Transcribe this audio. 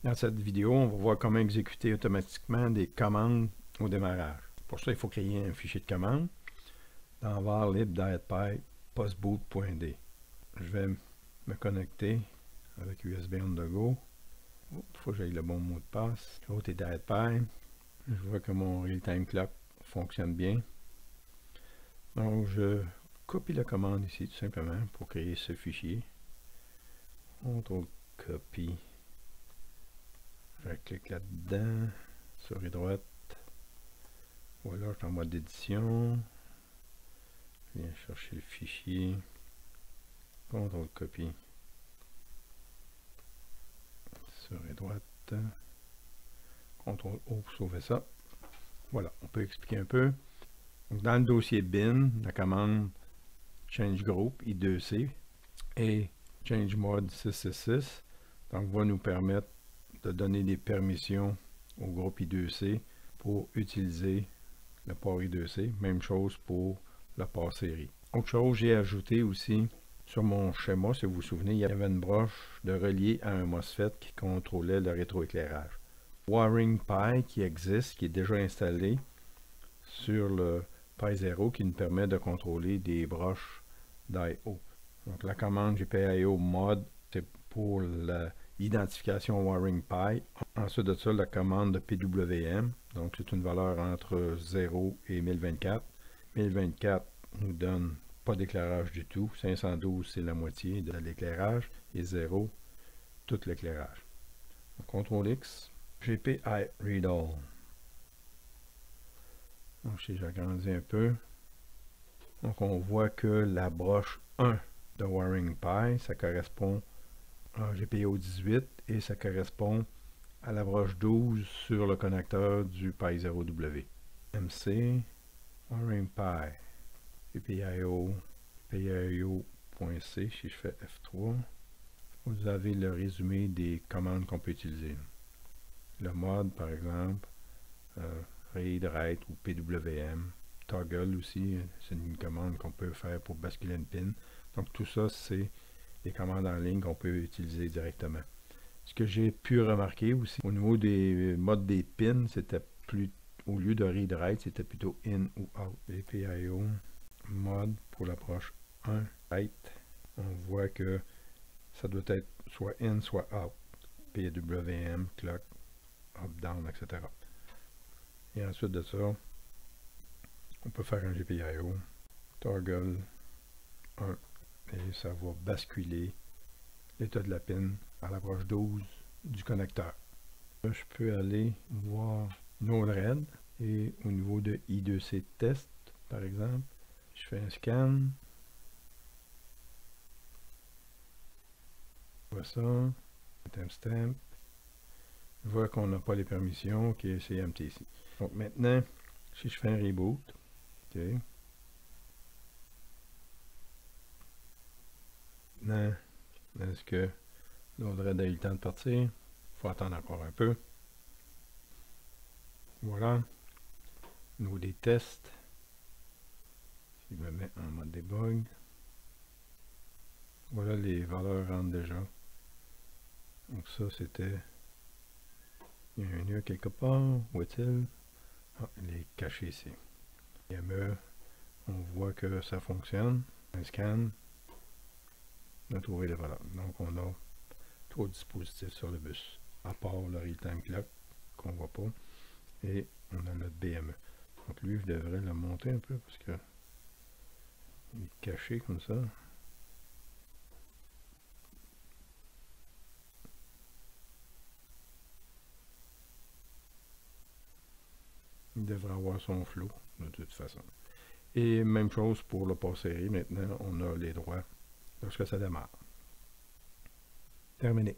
Dans cette vidéo, on va voir comment exécuter automatiquement des commandes au démarrage. Pour ça, il faut créer un fichier de commande dans var lib.py postboot.d. Je vais me connecter avec USB on the go. Il faut que j'aille le bon mot de passe. L'autre est .py. Je vois que mon real-time clock fonctionne bien. Donc, je copie la commande ici tout simplement pour créer ce fichier. CTRL copie. Je clique là-dedans, souris droite. Voilà, je suis en mode édition. Je viens chercher le fichier. CTRL copie. Souris droite. CTRL O pour sauver ça. Voilà, on peut expliquer un peu. Donc, dans le dossier bin, la commande change group I2C et change mode 666 donc va nous permettre de donner des permissions au groupe I2C pour utiliser le port I2C. Même chose pour le port série. Autre chose, j'ai ajouté aussi sur mon schéma, si vous vous souvenez, il y avait une broche de relier à un MOSFET qui contrôlait le rétroéclairage. WiringPy qui existe, qui est déjà installé sur le Pi0 qui nous permet de contrôler des broches d'IO. Donc la commande GPIO mod, c'est pour l'identification WiringPy. Ensuite de ça, la commande de PWM. Donc c'est une valeur entre 0 et 1024. 1024 nous donne pas d'éclairage du tout. 512 c'est la moitié de l'éclairage. Et 0, tout l'éclairage. CTRL X, GPI Read All. Donc si j'agrandis un peu, donc on voit que la broche 1 de WiringPy, ça correspond à GPIO 18 et ça correspond à la broche 12 sur le connecteur du Pi0W. MC, WiringPy, GPIO, GPIO.c, si je fais F3, vous avez le résumé des commandes qu'on peut utiliser. Le mode par exemple, read, write ou PWM. Toggle aussi, c'est une commande qu'on peut faire pour basculer une pin. Donc tout ça, c'est des commandes en ligne qu'on peut utiliser directement. Ce que j'ai pu remarquer aussi, au niveau des modes des pins, c'était plus, au lieu de read, write, c'était plutôt in ou out. GPIO, mode pour l'approche 1, write. On voit que ça doit être soit in, soit out. PWM, clock, up, down, etc. Et ensuite de ça, on peut faire un GPIO, toggle 1, et ça va basculer l'état de la pin à l'approche 12 du connecteur. Là, je peux aller voir Node-RED et au niveau de I2C test, par exemple, je fais un scan. Je vois ça, timestamp. Je vois qu'on n'a pas les permissions, ok, c'est MTC. Donc maintenant, si je fais un reboot, ok. Maintenant, est-ce que Node-RED a eu le temps de partir? Il faut attendre encore un peu. Voilà. Au niveau des tests, si je me mets en mode debug, voilà les valeurs rentrent déjà. Donc ça c'était, il y a un nœud quelque part, où est-il? Ah, il est caché ici. IME, on voit que ça fonctionne. Un scan, on a trouvé les valeurs. Donc on a 3 dispositifs sur le bus, à part le real-time clock qu'on voit pas, et on a notre BME. Donc lui, je devrais le monter un peu parce que il est caché comme ça. Il devrait avoir son flow de toute façon. Et même chose pour le port série. Maintenant, on a les droits lorsque ça démarre. Terminé.